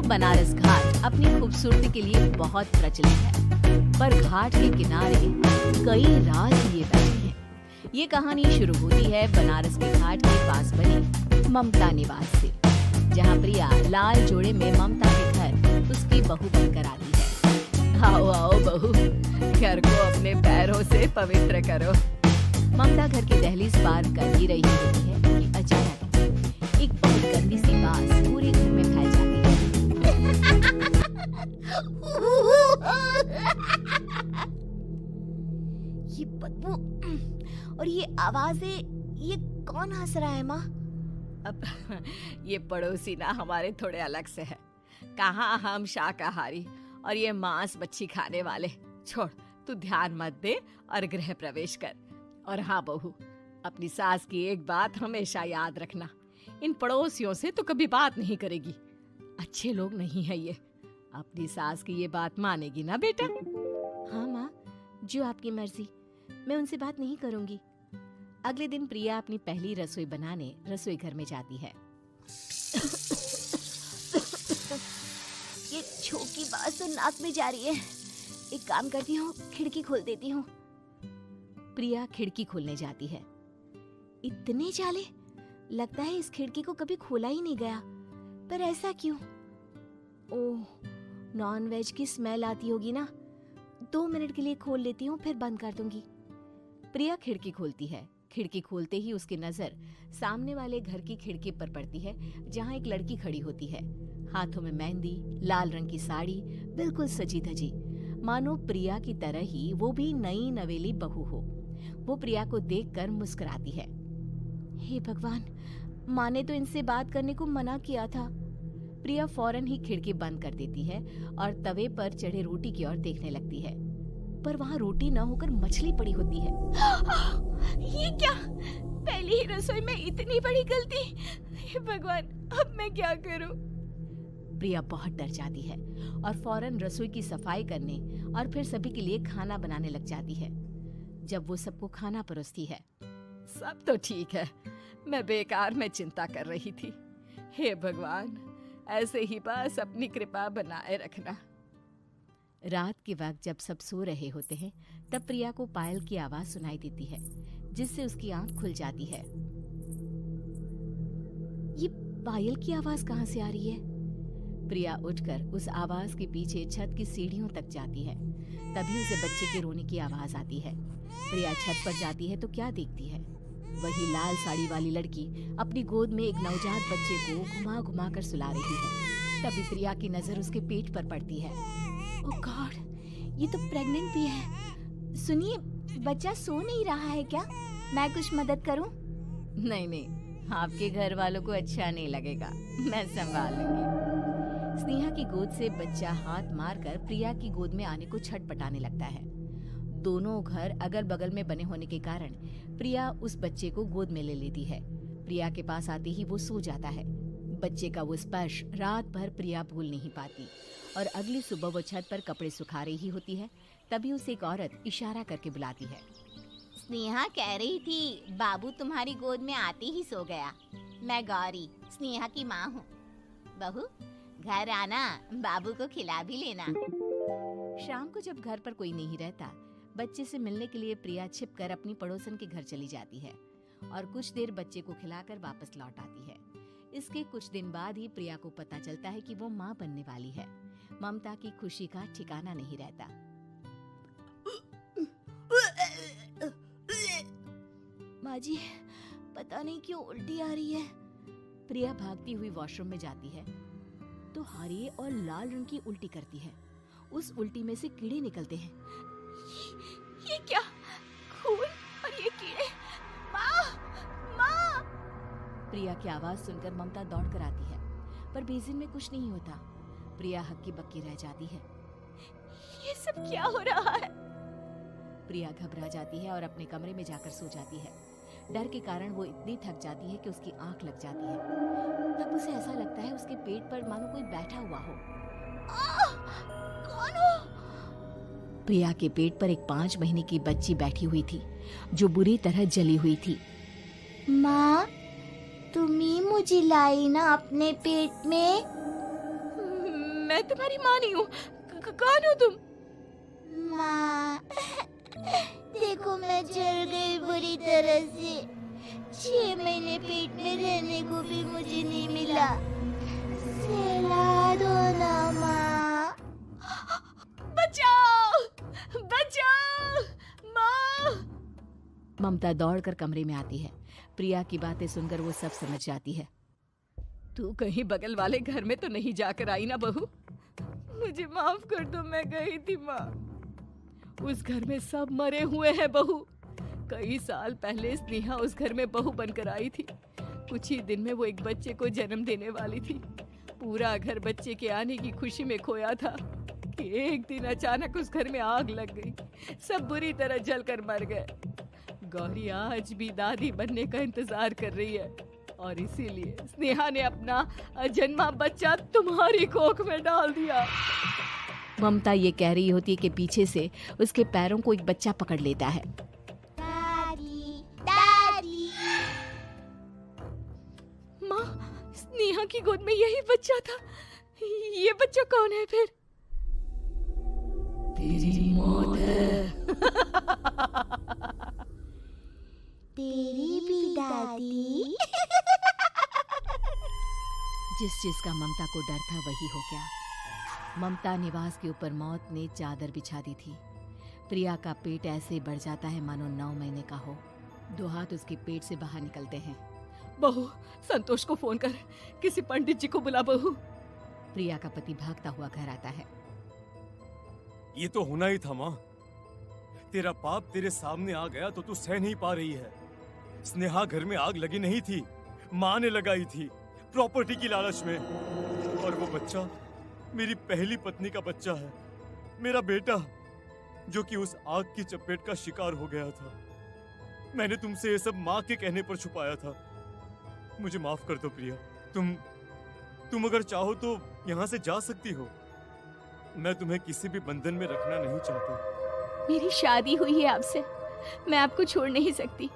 बनारस घाट अपनी खूबसूरती के लिए बहुत प्रचलित है, पर घाट के किनारे कई राज लिए बैठे हैं। ये कहानी शुरू होती है बनारस के घाट के पास बने ममता निवास से, जहाँ प्रिया लाल जोड़े में ममता के घर उसकी बहू बनकर आती है। आओ आओ बहू, घर को अपने पैरों से पवित्र करो। ममता घर की दहलीज पार कर ही रही होती है कि अचानक एक बहुत गंदी सी बात पूरे घर में फैल जाती है। ये बदबू और ये आवाजें, ये कौन हंस रहा है माँ? अब ये पड़ोसी ना हमारे थोड़े अलग से है। कहाँ हम शाकाहारी और ये मांस मच्छी खाने वाले। छोड़, तू ध्यान मत दे और गृह प्रवेश कर। और हाँ बहू, अपनी सास की एक बात हमेशा याद रखना, इन पड़ोसियों से तो कभी बात नहीं करेगी। अच्छे लोग नहीं है ये। अपनी सास की ये बात मानेगी ना बेटा? हाँ माँ, जो आपकी मर्जी, मैं उनसे बात नहीं करूंगी। अगले दिन प्रिया अपनी पहली रसोई बनाने रसोई घर में जाती है। ये छोटी बात तो नाक में जा रही है। एक काम करती हूँ, खिड़की खोल देती हूँ। प्रिया खिड़की खोलने जाती है। इतने जाले, लगता है इस खिड़की को कभी खोला ही नहीं गया। पर ऐसा क्यों? ओह, नॉन वेज की स्मेल आती होगी ना। 2 मिनट के लिए खोल लेती हूँ, फिर बंद कर दूंगी। प्रिया खिड़की खोलती है। खिड़की खोलते ही उसकी नजर सामने वाले घर की खिड़की पर पड़ती है, जहाँ एक लड़की खड़ी होती है। हाथों में मेहंदी, लाल रंग की साड़ी, बिल्कुल सजी धजी, मानो प्रिया की तरह ही वो भी नई नवेली बहू हो। वो प्रिया को देखकर मुस्कुराती है। हे भगवान, माँ ने तो इनसे बात करने को मना किया था। प्रिया फौरन ही खिड़की बंद कर देती है और तवे पर चढ़े रोटी की ओर देखने लगती है, पर वहाँ रोटी न होकर मछली पड़ी होती है। ये क्या? पहली ही रसोई में इतनी बड़ी गलती! हे भगवान, अब मैं क्या करूं? प्रिया बहुत डर जाती है और फौरन रसोई की सफाई करने और फिर सभी के लिए खाना बनाने लग जाती है। जब वो सबको खाना परोसती है, सब तो ठीक है, मैं बेकार में चिंता कर रही थी। हे भगवान, ऐसे ही बस अपनी कृपा बनाए रखना। रात के वक्त जब सब सो रहे होते हैं, तब प्रिया को पायल की आवाज सुनाई देती है, जिससे उसकी आंख खुल जाती है। ये पायल की आवाज कहाँ से आ रही है? प्रिया उठकर उस आवाज के पीछे छत की सीढ़ियों तक जाती है। तभी उसे बच्चे के रोने की आवाज आती है। प्रिया छत पर जाती है तो क्या देखती है? वही लाल साड़ी वाली लड़की अपनी गोद में एक नवजात बच्चे को घुमा घुमा कर सुला रही है। तभी प्रिया की नजर उसके पेट पर पड़ती है। ओह गॉड, ये तो प्रेग्नेंट भी है। सुनिए, बच्चा सो नहीं रहा है क्या? मैं कुछ मदद करूं? नहीं नहीं, आपके घर वालों को अच्छा नहीं लगेगा, मैं संभाल लूंगी। स्नेहा की गोद से बच्चा हाथ मारकर प्रिया की गोद में आने को छटपटाने लगता है। दोनों घर अगल बगल में बने होने के कारण प्रिया उस बच्चे को गोद में ले लेती है। प्रिया के पास आते ही वो सो जाता है। बच्चे का वो स्पर्श रात भर प्रिया भूल नहीं पाती और अगली सुबह वो छत पर कपड़े सुखा रही होती है। तभी उसे एक औरत इशारा करके बुलाती है। स्नेहा कह रही थी बाबू तुम्हारी गोद में आते ही सो गया। मैं गौरी, स्नेहा की माँ हूँ। बहू, घर आना, बाबू को खिला भी लेना। शाम को जब घर पर कोई नहीं रहता, बच्चे से मिलने के लिए प्रिया छिपकर अपनी पड़ोसन के घर चली जाती है और कुछ देर बच्चे को खिलाकर वापस लौट आती है। इसके कुछ दिन बाद ही प्रिया को पता चलता है कि वो माँ बनने वाली है। ममता की खुशी का ठिकाना नहीं रहता। माँ जी, पता नहीं क्यों उल्टी आ रही है। प्रिया भागती हुई वॉशरूम में जाती है तो हरे और लाल रंग की उल्टी करती है। उस उल्टी में से कीड़े निकलते हैं। ये क्या? खून और ये कीड़े! माँ! माँ! प्रिया की आवाज सुनकर ममता दौड़ कर आती है, पर बेसिन में कुछ नहीं होता। प्रिया हक्की बक्की रह जाती है। ये सब क्या हो रहा है? प्रिया घबरा जाती है और अपने कमरे में जाकर सो जाती है। डर के कारण वो इतनी थक जाती है कि उसकी आंख लग जाती है। तब उसे ऐसा लगता है उसके पेट पर मानो कोई बैठा हुआ हो। कौन हो? प्रिया के पेट पर एक 5 महीने की बच्ची बैठी हुई थी, जो बुरी तरह जली हुई थी। माँ, तुम ही मुझे लाई ना अपने पेट में? मैं तुम्हारी माँ नहीं हूँ। कौन हो तुम? माँ, देखो मैं जल गई बुरी तरह से। 6 महीने पेट में रहने को भी मुझे नहीं मिला। सहला दो ना माँ। बचाओ, बचाओ, माँ। ममता दौड़कर कमरे में आती है। प्रिया की बातें सुनकर वो सब समझ जाती है। तू कहीं बगल वाले घर में तो नहीं जाकर आई ना बहू? मुझे माफ कर दो, मैं गई थी माँ। उस घर में सब मरे हुए हैं बहू। कई साल पहले स्नेहा उस घर में बहू बनकर आई थी। कुछ ही दिन में वो एक बच्चे को जन्म देने वाली थी। पूरा घर बच्चे के आने की खुशी में खोया था कि एक दिन अचानक उस घर में आग लग गई। सब बुरी तरह जलकर मर गए। गौरी आज भी दादी बनने का इंतजार कर रही है और इसीलिए स्नेहा ने अपना अजन्मा बच्चा तुम्हारी कोख में डाल दिया। ममता ये कह रही होती है कि पीछे से उसके पैरों को एक बच्चा पकड़ लेता है। दादी, दादी। माँ, स्नेहा की गोद में यही बच्चा था। ये बच्चा कौन है फिर? तेरी मौत है। तेरी भी दादी। जिस चीज का ममता को डर था वही हो गया। ममता निवास के ऊपर मौत ने चादर बिछा दी थी। प्रिया का पेट ऐसे बढ़ जाता है मानो 9 महीने का हो। 2 हाथ उसके पेट से बाहर निकलते हैं। बहू, संतोष को फोन कर, किसी पंडित जी को बुला बहू। प्रिया का पति भागता हुआ घर आता है। ये तो होना ही था माँ। तेरा पाप तेरे सामने आ गया तो तू सह नहीं पा रही है। स्नेहा घर में आग लगी नहीं थी, माँ ने लगाई थी, प्रॉपर्टी की लालच में। और वो बच्चा मेरी पहली पत्नी का बच्चा है, मेरा बेटा, जो कि उस आग की चपेट का शिकार हो गया था। मैंने तुमसे ये सब माँ के कहने पर छुपाया था। मुझे माफ कर दो प्रिया। तुम अगर चाहो तो यहाँ से जा सकती हो। मैं तुम्हें किसी भी बंधन में रखना नहीं चाहता। मेरी शादी हुई है आपसे, मैं आपको छोड़ नहीं सकती,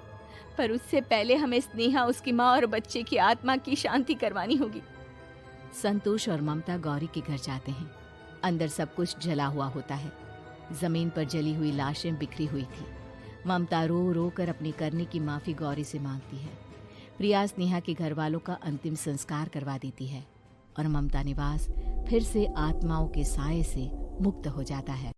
पर उससे पहले हमें स्नेहा, उसकी माँ और बच्चे की आत्मा की शांति करवानी होगी। संतोष और ममता गौरी के घर जाते हैं। अंदर सब कुछ जला हुआ होता है। जमीन पर जली हुई लाशें बिखरी हुई थी। ममता रो रो कर अपने करने की माफी गौरी से मांगती है। प्रिया स्नेहा के घर वालों का अंतिम संस्कार करवा देती है और ममता निवास फिर से आत्माओं के साए से मुक्त हो जाता है।